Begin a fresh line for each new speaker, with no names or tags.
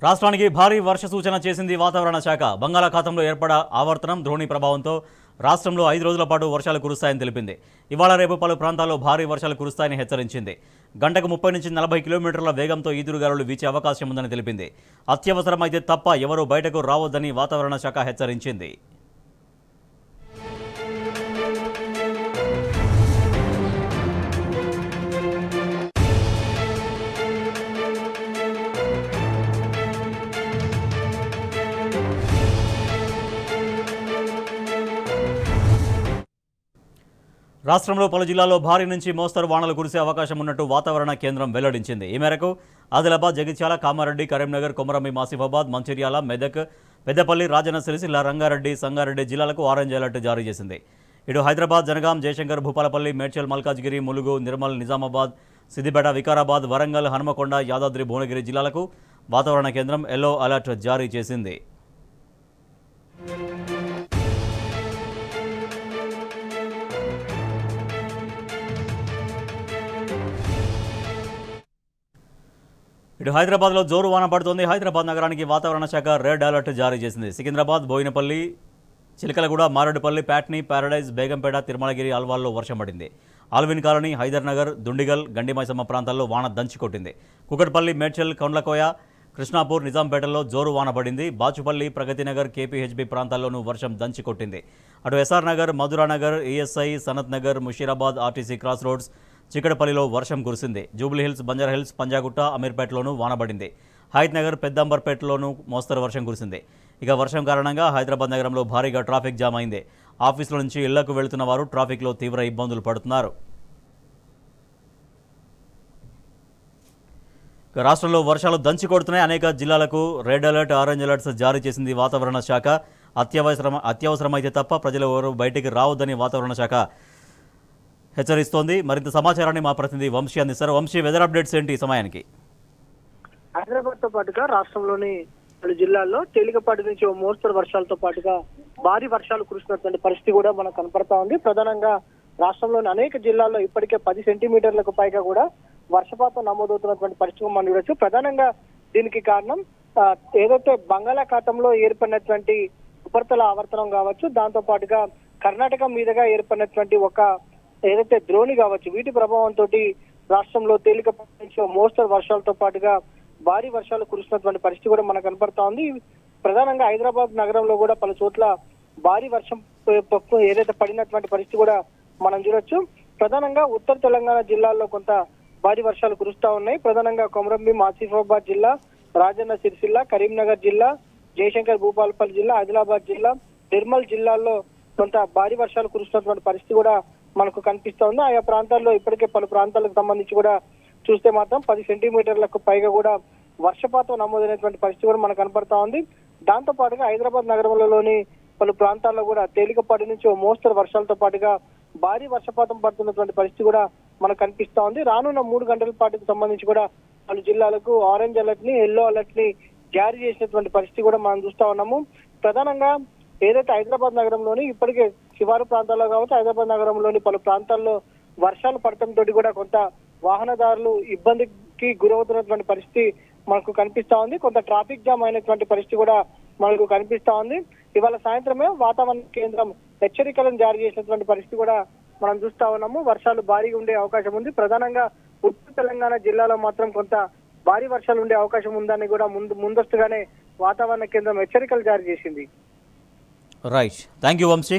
రాష్ట్రానికి భారీ వర్ష సూచన చేసింది వాతావరణ శాఖ. బంగాళాఖాతంలో ఏర్పడ ఆవర్తనం ద్రోణి ప్రభావంతో రాష్ట్రంలో 5 రోజుల పాటు వర్షాలు కురుస్తాయని తెలిపింది. ఇవాళ రేపు పలు ప్రాంతాల్లో భారీ వర్షాలు కురుస్తాయని హెచ్చరించింది. గంటకు 30 నుంచి 40 కిలోమీటర్ల వేగంతో ఈదురుగాలులు వీచే అవకాశం ఉందని తెలిపింది. అత్యవసరమైతే తప్ప ఎవరూ బయటకు రావద్దని వాతావరణ శాఖ హెచ్చరించింది. రాష్ట్రంలో పలు జిల్లాల్లో భారీ నుంచి మోస్తరు వానలు కురిసే అవకాశం ఉన్నట్టు వాతావరణ కేంద్రం వెల్లడించింది. ఈ మేరకు ఆదిలాబాద్, జగిత్యాల, కామారెడ్డి, కరీంనగర్, కొమరంభీం, ఆసిఫాబాద్, మంచిర్యాల, మెదక్, పెద్దపల్లి, రాజన్న సిరిసిల్ల, రంగారెడ్డి, సంగారెడ్డి జిల్లాలకు ఆరెంజ్ అలర్ట్ జారీ చేసింది. ఇటు హైదరాబాద్, జనగాం, జయశంకర్, భూపాలపల్లి, మేడ్చల్, మల్కాజ్గిరి, ములుగు, నిర్మల్, నిజామాబాద్, సిద్దిపేట, వికారాబాద్, వరంగల్, హనుమకొండ, యాదాద్రి, భువనగిరి జిల్లాలకు వాతావరణ కేంద్రం ఎల్లో అలర్ట్ జారీ చేసింది. ఇటు హైదరాబాద్లో జోరు వాన పడుతోంది. హైదరాబాద్ నగరానికి వాతావరణ శాఖ రెడ్ అలర్ట్ జారీ చేసింది. సికింద్రాబాద్, బోయినపల్లి, చిలకలగూడ, మారేడుపల్లి, ప్యాట్నీ, ప్యారడైజ్, బేగంపేట, తిరుమలగిరి, అల్వాల్లో వర్షం పడింది. ఆల్విన్ కాలనీ, హైదర్ నగర్, దుండిగల్, గండిమైసమ్మ ప్రాంతాల్లో వాన దంచికొట్టింది. కుకట్పల్లి, మేడ్చల్, కొండ్లకోయ, కృష్ణాపూర్, నిజాంపేటలో జోరు వాన పడింది. బాచుపల్లి, ప్రగతినగర్, కేపీహెచ్బీ ప్రాంతాల్లోనూ వర్షం దంచికొట్టింది. అటు SR Nagar, Madhuranagar, ESI, Sanath Nagar, Musheerabad, RTC cross roads, చికడపల్లిలో వర్షం కురిసింది. జూబ్లీహిల్స్, బంజారాహిల్స్, పంజాగుట్ట, అమీర్పేటలోనూ వానబడింది. హయత్ నగర్, పెద్దంబర్పేటలోనూ మోస్తరు వర్షం కురిసింది. ఇక వర్షం కారణంగా హైదరాబాద్ నగరంలో భారీగా ట్రాఫిక్ జామ్ అయింది. ఆఫీసుల నుంచి ఇళ్లకు వెళుతున్న వారు ట్రాఫిక్లో తీవ్ర ఇబ్బందులు పడుతున్నారు. రాష్ట్రంలో వర్షాలు దంచికొడుతున్నాయి. అనేక జిల్లాలకు రెడ్ అలర్ట్, ఆరెంజ్ అలర్ట్స్ జారీ చేసింది వాతావరణ శాఖ. అత్యవసరమైతే తప్ప ప్రజలు ఎవరు బయటికి రావద్దని వాతావరణ శాఖ హెచ్చరిస్తోంది. మరింత సమాచారాన్ని మా ప్రతినిధి వంశీ అందిస్తారు. వంశీ, వెదర్ అప్డేట్స్ ఏంటి ఈ సమయానికి?
హైదరాబాద్ తో పాటుగా రాష్ట్రంలోని పలు జిల్లాల్లో తేలికపాటి నుంచి ఓ మోస్తరు వర్షాలతో పాటుగా భారీ వర్షాలు కురుస్తున్నటువంటి పరిస్థితి కూడా మనకు కనపడతా ఉంది. ప్రధానంగా రాష్ట్రంలోని అనేక జిల్లాల్లో ఇప్పటికే 10 సెంటీమీటర్లకు పైగా కూడా వర్షపాతం నమోదవుతున్నటువంటి పరిస్థితి మనం చూడొచ్చు. ప్రధానంగా దీనికి కారణం ఏదైతే బంగాళాఖాతంలో ఏర్పడినటువంటి ఉపరితల ఆవర్తనం కావచ్చు, దాంతో పాటుగా కర్ణాటక మీదుగా ఏర్పడినటువంటి ఒక ఏదైతే ద్రోణి కావచ్చు, వీటి ప్రభావంతో రాష్ట్రంలో తేలికపాటి నుంచి మోస్తరు వర్షాలతో పాటుగా భారీ వర్షాలు కురుస్తున్నటువంటి పరిస్థితి కూడా మనకు కనపడతా ఉంది. ప్రధానంగా హైదరాబాద్ నగరంలో కూడా పలు చోట్ల భారీ వర్షం ఏదైతే పడినటువంటి పరిస్థితి కూడా మనం చూడొచ్చు. ప్రధానంగా ఉత్తర తెలంగాణ జిల్లాల్లో కొంత భారీ వర్షాలు కురుస్తా ఉన్నాయి. ప్రధానంగా కొమరంభీం, ఆసిఫాబాద్ జిల్లా, రాజన్న సిరిసిల్ల, కరీంనగర్ జిల్లా, జయశంకర్, భూపాలపల్లి జిల్లా, ఆదిలాబాద్ జిల్లా, నిర్మల్ జిల్లాల్లో కొంత భారీ వర్షాలు కురుస్తున్నటువంటి పరిస్థితి కూడా మనకు కనిపిస్తా ఉంది. ఆయా ప్రాంతాల్లో ఇప్పటికే పలు ప్రాంతాలకు సంబంధించి కూడా చూస్తే మాత్రం 10 సెంటీమీటర్లకు పైగా కూడా వర్షపాతం నమోదైనటువంటి పరిస్థితి కూడా మనకు కనపడతా ఉంది. దాంతో పాటుగా హైదరాబాద్ నగరంలోని పలు ప్రాంతాల్లో కూడా తేలికపాటి నుంచి ఓ మోస్తరు వర్షాలతో పాటుగా భారీ వర్షపాతం పడుతున్నటువంటి పరిస్థితి కూడా మనకు కనిపిస్తా ఉంది. రానున్న 3 గంటల పాటుకు సంబంధించి కూడా పలు జిల్లాలకు ఆరెంజ్ అలర్ట్ ని, ఎల్లో అలర్ట్ ని జారీ చేసినటువంటి పరిస్థితి కూడా మనం చూస్తా ఉన్నాము. ప్రధానంగా ఏదైతే హైదరాబాద్ నగరంలోని ఇప్పటికే శివారు ప్రాంతాల్లో కావచ్చు, హైదరాబాద్ నగరంలోని పలు ప్రాంతాల్లో వర్షాలు పడటంతో కూడా కొంత వాహనదారులు ఇబ్బందికి గురవుతున్నటువంటి పరిస్థితి మనకు కనిపిస్తా ఉంది. కొంత ట్రాఫిక్ జామ్ అయినటువంటి పరిస్థితి కూడా మనకు కనిపిస్తా ఉంది. ఇవాళ సాయంత్రమే వాతావరణ కేంద్రం హెచ్చరికలను జారీ చేసినటువంటి పరిస్థితి కూడా మనం చూస్తా ఉన్నాము. వర్షాలు భారీగా ఉండే అవకాశం ఉంది. ప్రధానంగా ఉత్తర తెలంగాణ జిల్లాలో మాత్రం కొంత భారీ వర్షాలు ఉండే అవకాశం ఉందని కూడా ముందస్తుగానే వాతావరణ కేంద్రం హెచ్చరికలు జారీ చేసింది.
Right, thank you Vamsi.